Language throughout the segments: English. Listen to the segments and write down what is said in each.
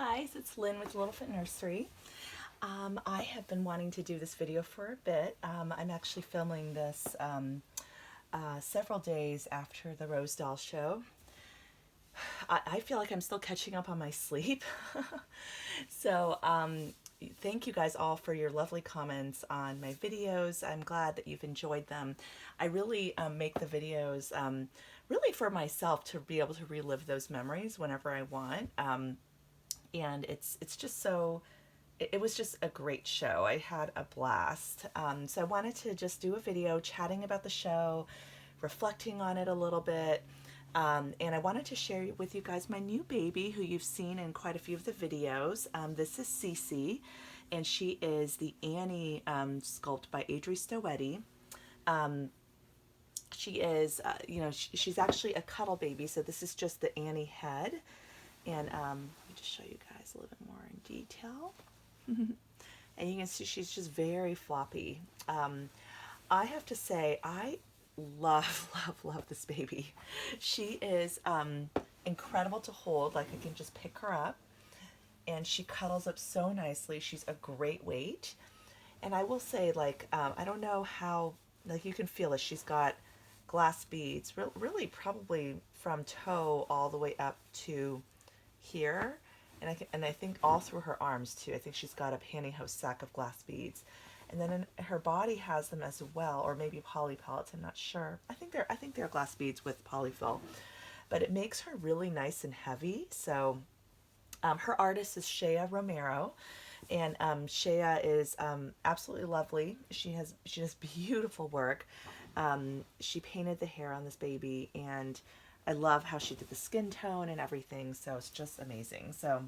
guys, it's Lynn with Littlefoot Nursery. I have been wanting to do this video for a bit. I'm actually filming this several days after the Rose Doll show. I feel like I'm still catching up on my sleep. So thank you guys all for your lovely comments on my videos. I'm glad that you've enjoyed them. I really make the videos really for myself to be able to relive those memories whenever I want. And it's just so, it was just a great show. I had a blast. So I wanted to just do a video chatting about the show, reflecting on it a little bit. And I wanted to share with you guys my new baby who you've seen in quite a few of the videos. This is Cici, and she is the Annie sculpt by Adri Stoetti. She is, she's actually a Cuddle baby, so this is just the Annie head. And let me just show you guys a little bit more in detail. And you can see she's just very floppy. I have to say, I love this baby. She is incredible to hold. Like, I can just pick her up and she cuddles up so nicely. She's a great weight. And I will say, like, I don't know how, like, you can feel it. She's got glass beads, really probably from toe all the way up to here. And I think all through her arms too. I think she's got a pantyhose sack of glass beads. And then her body has them as well, or maybe poly pellets, I'm not sure. I think they're glass beads with polyfill. But it makes her really nice and heavy. So her artist is Shea Romero, and Shea is absolutely lovely. She does beautiful work. She painted the hair on this baby, and I love how she did the skin tone and everything. So it's just amazing. So,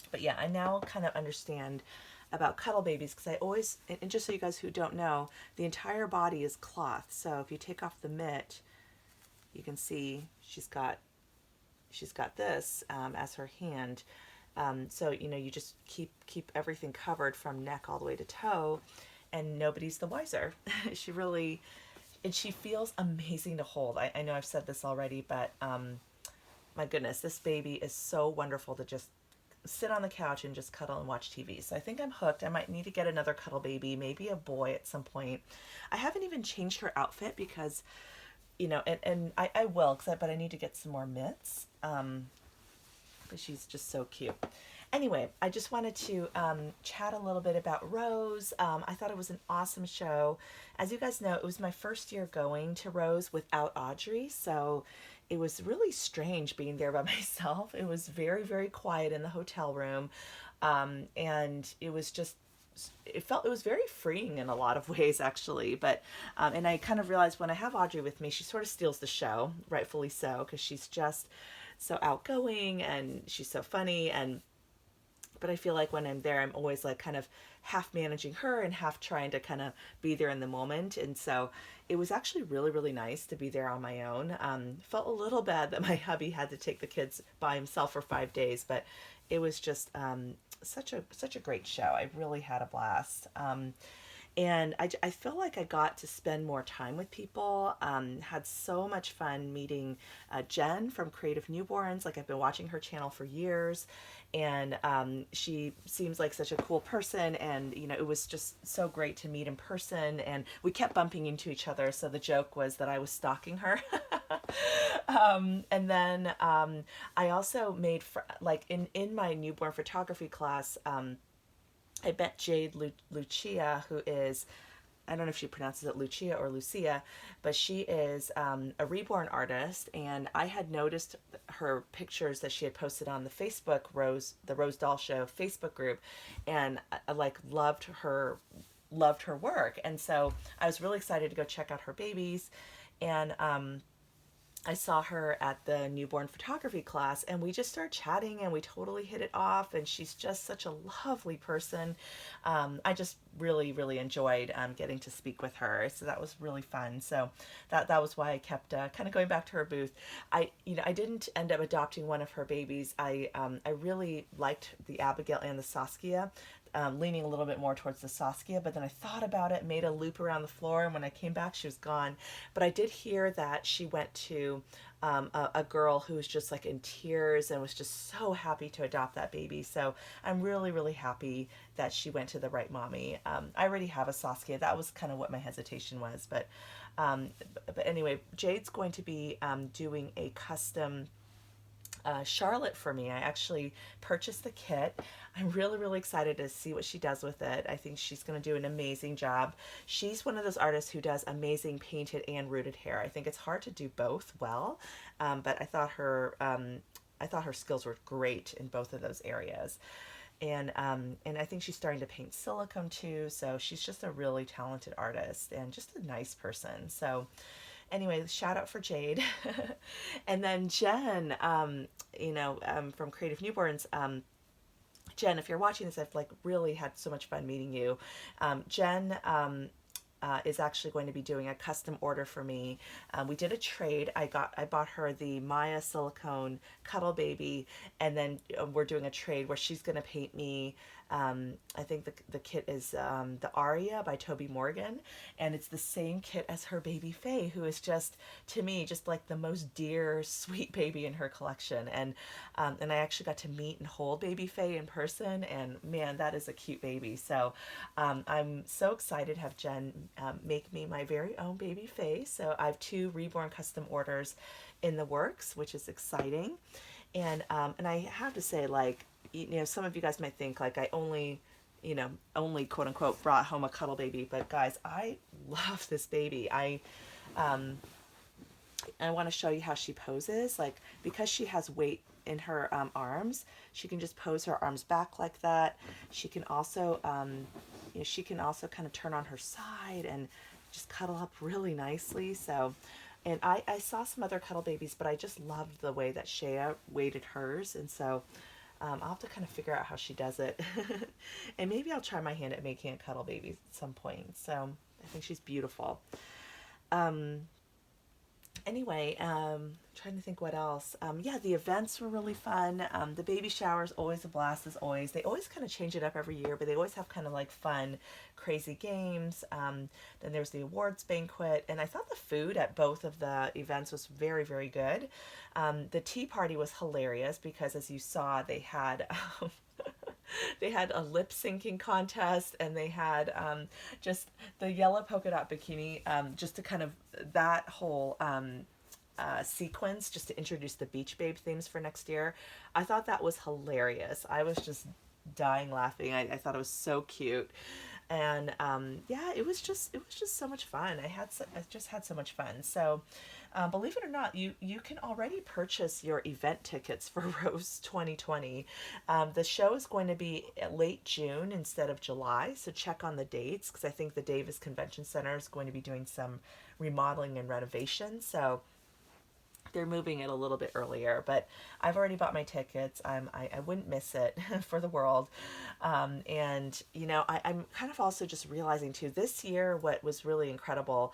but yeah, I now kind of understand about Cuddle babies, because I always, and just so you guys who don't know, the entire body is cloth. So if you take off the mitt, you can see she's got this as her hand. So you just keep everything covered from neck all the way to toe, and nobody's the wiser. She really, and she feels amazing to hold. I know I've said this already, but my goodness, this baby is so wonderful to just sit on the couch and just cuddle and watch TV. So I think I'm hooked. I might need to get another Cuddle baby, maybe a boy at some point. I haven't even changed her outfit because, and I will, but I need to get some more mitts. But she's just so cute. Anyway, I just wanted to chat a little bit about Rose. I thought it was an awesome show. As you guys know, it was my first year going to Rose without Audrey, so it was really strange being there by myself. It was very, very quiet in the hotel room, and it was just, it was very freeing in a lot of ways, actually. But and I kind of realized when I have Audrey with me, she sort of steals the show, rightfully so, because she's just so outgoing and she's so funny. But I feel like when I'm there, I'm always like kind of half managing her and half trying to kind of be there in the moment. And so it was actually really, really nice to be there on my own. Felt a little bad that my hubby had to take the kids by himself for 5 days, but it was just such a great show. I really had a blast. And I feel like I got to spend more time with people, had so much fun meeting Jen from Creative Newborns. Like, I've been watching her channel for years, and she seems like such a cool person, and it was just so great to meet in person, and we kept bumping into each other, so the joke was that I was stalking her. And then I also made, like, in my newborn photography class, I met Jade Lucia, who is, I don't know if she pronounces it Lucia or Lucia, but she is a reborn artist, and I had noticed her pictures that she had posted on the Facebook the Rose Doll Show Facebook group, and I like loved her work, and so I was really excited to go check out her babies. And I saw her at the newborn photography class, and we just started chatting, and we totally hit it off, and she's just such a lovely person. I just really, really enjoyed getting to speak with her, so that was really fun. So that was why I kept kind of going back to her booth. I didn't end up adopting one of her babies. I really liked the Abigail and the Saskia. leaning a little bit more towards the Saskia, but then I thought about it, made a loop around the floor, and when I came back, she was gone. But I did hear that she went to a girl who was just like in tears and was just so happy to adopt that baby. So I'm really, really happy that she went to the right mommy. I already have a Saskia. That was kind of what my hesitation was. But anyway, Jade's going to be doing a custom Charlotte for me. I actually purchased the kit. I'm really, really excited to see what she does with it. I think she's going to do an amazing job. She's one of those artists who does amazing painted and rooted hair. I think it's hard to do both well, but I thought her skills were great in both of those areas. And I think she's starting to paint silicone too. So she's just a really talented artist and just a nice person. So anyway, shout out for Jade. And then Jen, from Creative Newborns, Jen, if you're watching this, I've like really had so much fun meeting you. Jen is actually going to be doing a custom order for me. We did a trade. I bought her the Maya silicone Cuddle baby, and then we're doing a trade where she's going to paint me. I think the kit is the Aria by Toby Morgan, and it's the same kit as her baby Faye, who is just, to me, just like the most dear, sweet baby in her collection. And I actually got to meet and hold baby Faye in person, and man, that is a cute baby. So I'm so excited to have Jen make me my very own baby Faye. So I have 2 reborn custom orders in the works, which is exciting. And I have to say, like, some of you guys might think like I only quote unquote brought home a cuddle baby, but guys, I love this baby. I want to show you how she poses, like, because she has weight in her arms, she can just pose her arms back like that. She can also kind of turn on her side and just cuddle up really nicely. So, and I saw some other cuddle babies, but I just loved the way that Shea weighted hers. And so I'll have to kind of figure out how she does it. And maybe I'll try my hand at making a cuddle baby at some point. So I think she's beautiful. Anyway, trying to think what else. Yeah, the events were really fun. The baby shower is always a blast, as always. They always kind of change it up every year, but they always have kind of like fun, crazy games. Then there's the awards banquet, and I thought the food at both of the events was very, very good. The tea party was hilarious because, as you saw, they had they had a lip syncing contest, and they had just the yellow polka dot bikini, just to kind of that whole sequence, just to introduce the Beach Babe themes for next year. I thought that was hilarious. I was just dying laughing. I thought it was so cute. And yeah, it was just so much fun. I just had so much fun. So believe it or not, you can already purchase your event tickets for Rose 2020. The show is going to be late June instead of July, so check on the dates, because I think the Davis Convention Center is going to be doing some remodeling and renovation. So they're moving it a little bit earlier, but I've already bought my tickets. I wouldn't miss it for the world. And, I'm kind of also just realizing too, this year, what was really incredible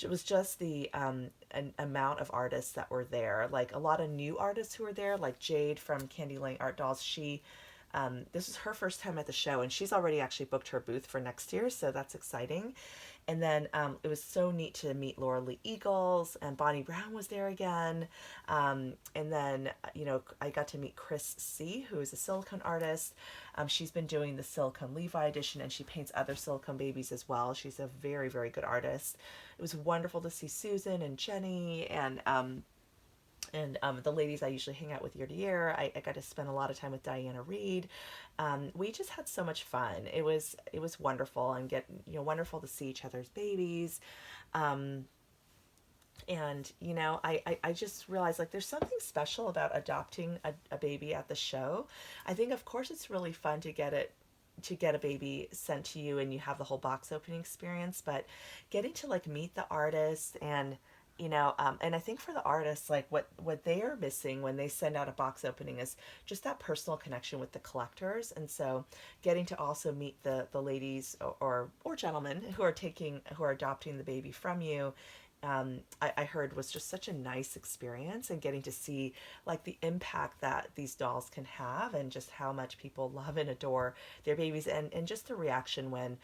was just the an amount of artists that were there. Like a lot of new artists who were there, like Jade from Candy Lane Art Dolls. This is her first time at the show, and she's already actually booked her booth for next year, so that's exciting. And then it was so neat to meet Laura Lee Eagles, and Bonnie Brown was there again. And then, I got to meet Chris C., who is a silicone artist. She's been doing the Silicone Levi edition, and she paints other silicone babies as well. She's a very, very good artist. It was wonderful to see Susan and Jenny and the ladies I usually hang out with year to year. I got to spend a lot of time with Diana Reed. We just had so much fun. It was wonderful, and wonderful to see each other's babies. And I just realized, like, there's something special about adopting a baby at the show. I think, of course, it's really fun to get a baby sent to you and you have the whole box opening experience, but getting to like meet the artist and and I think for the artists, like what they are missing when they send out a box opening is just that personal connection with the collectors. And so getting to also meet the ladies or gentlemen who are adopting the baby from you, I heard was just such a nice experience, and getting to see like the impact that these dolls can have, and just how much people love and adore their babies, and just the reaction when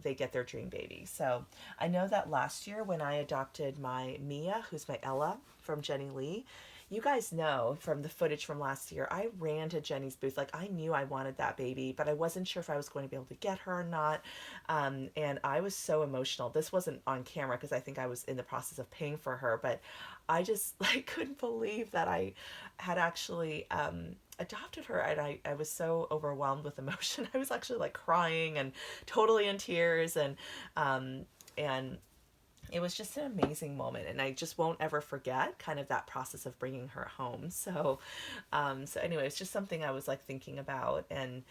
they get their dream baby. So I know that last year when I adopted my Mia, who's my Ella from Jenny Lee, you guys know from the footage from last year, I ran to Jenny's booth. Like, I knew I wanted that baby, but I wasn't sure if I was going to be able to get her or not. And I was so emotional. This wasn't on camera because I think I was in the process of paying for her, but I just like couldn't believe that I had actually adopted her. And I was so overwhelmed with emotion. I was actually like crying and totally in tears. And it was just an amazing moment, and I just won't ever forget kind of that process of bringing her home. So anyway, it's just something I was like thinking about. And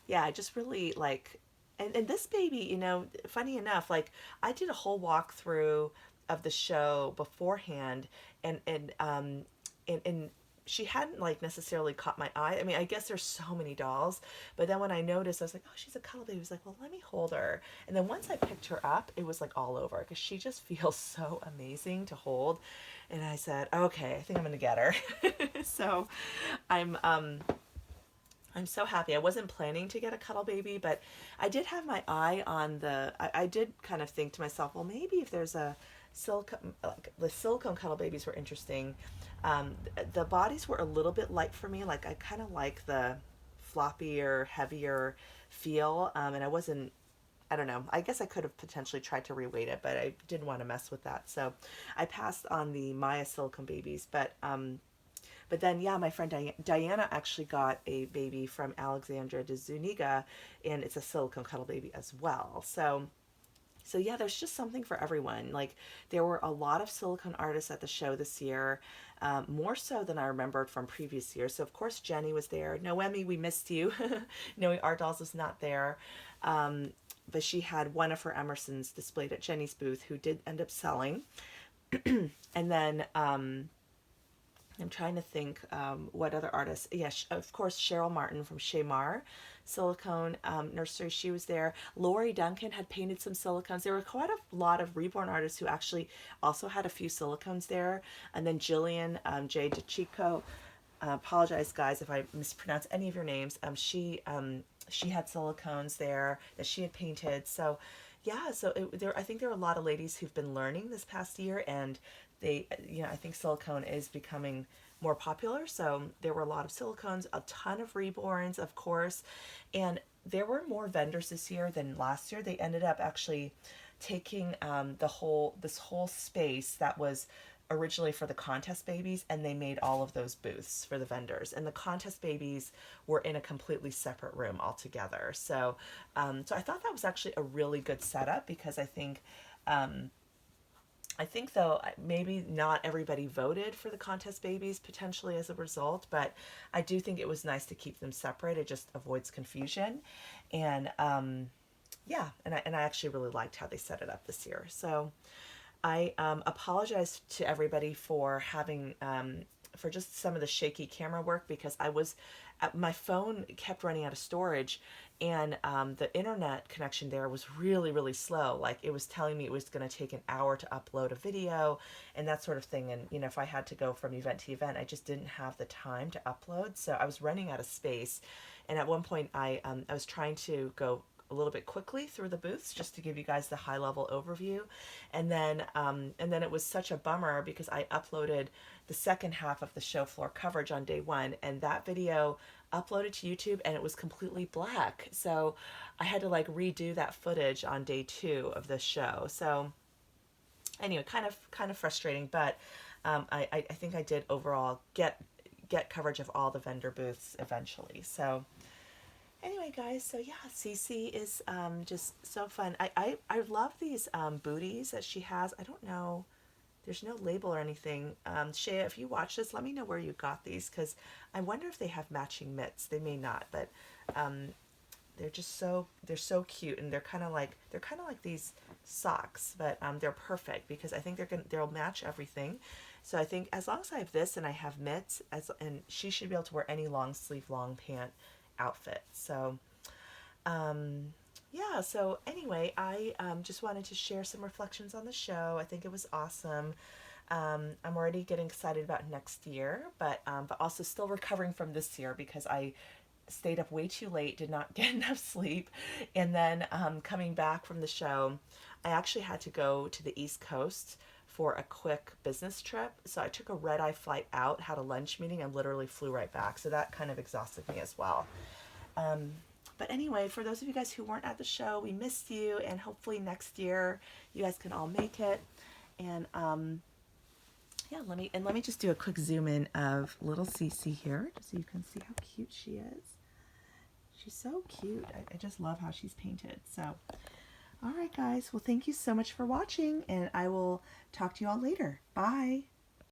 yeah, I just really like, and this baby, you know, funny enough, like I did a whole walkthrough of the show beforehand, and she hadn't like necessarily caught my eye. I mean, I guess there's so many dolls, but then when I noticed, I was like, oh, she's a cuddle baby. I was like, well, let me hold her. And then once I picked her up, it was like all over, because she just feels so amazing to hold. And I said, okay, I think I'm gonna get her. So I'm um I'm so happy. I wasn't planning to get a cuddle baby, but I did have my eye on I did kind of think to myself, well, maybe if there's a silicone, like the silicone cuddle babies were interesting. The bodies were a little bit light for me. Like, I kind of like the floppier, heavier feel. And I don't know. I guess I could have potentially tried to reweight it, but I didn't want to mess with that. So I passed on the Maya silicone babies, but then, yeah, my friend Diana actually got a baby from Alexandra de Zuniga, and it's a silicone cuddle baby as well. So yeah, there's just something for everyone. Like, there were a lot of silicone artists at the show this year, more so than I remembered from previous years. So of course Jenny was there. Noemi, we missed you. Noe Art Dolls was not there, but she had one of her Emersons displayed at Jenny's booth, who did end up selling. And then I'm trying to think what other artists. Yes, of course, Cheryl Martin from Shea Mar Silicone Nursery. She was there. Lori Duncan had painted some silicones. There were quite a lot of reborn artists who actually also had a few silicones there. And then Jillian J. DeChico. Apologize, guys, if I mispronounce any of your names. She had silicones there that she had painted. So yeah, I think there are a lot of ladies who've been learning this past year, and I think silicone is becoming more popular. So there were a lot of silicones, a ton of reborns, of course, and there were more vendors this year than last year. They ended up actually taking this whole space that was originally for the contest babies, and they made all of those booths for the vendors, and the contest babies were in a completely separate room altogether. So I thought that was actually a really good setup, because I think though maybe not everybody voted for the contest babies potentially as a result, but I do think it was nice to keep them separate. It just avoids confusion, and yeah, and I actually really liked how they set it up this year. So I apologize to everybody for having for just some of the shaky camera work, because my phone kept running out of storage, and the internet connection there was really, really slow. Like, it was telling me it was going to take an hour to upload a video and that sort of thing. And, you know, if I had to go from event to event, I just didn't have the time to upload. So I was running out of space. And at one point I was trying to go a little bit quickly through the booths just to give you guys the high level overview. And then it was such a bummer, because I uploaded the second half of the show floor coverage on day one, and that video uploaded to YouTube and it was completely black. So I had to like redo that footage on day two of the show. So anyway, kind of frustrating, but I think I did overall get coverage of all the vendor booths eventually. So anyway, guys, so yeah, Cici is just so fun. I love these booties that she has. I don't know, there's no label or anything. Shea, if you watch this, let me know where you got these, because I wonder if they have matching mitts. They may not, but they're so cute, and they're kind of like these socks, but they're perfect, because I think they'll match everything. So I think as long as I have this and I have mitts, and she should be able to wear any long sleeve, long pant outfit. So yeah, so anyway, I just wanted to share some reflections on the show. I think it was awesome. I'm already getting excited about next year, but also still recovering from this year because I stayed up way too late, did not get enough sleep, and then coming back from the show, I actually had to go to the East Coast for a quick business trip. So I took a red eye flight out, had a lunch meeting, and literally flew right back. So that kind of exhausted me as well. But anyway, for those of you guys who weren't at the show, we missed you, and hopefully next year you guys can all make it. And yeah, let me just do a quick zoom in of little Cici here, just so you can see how cute she is. She's so cute. I just love how she's painted. So, all right, guys. Well, thank you so much for watching, and I will talk to you all later. Bye.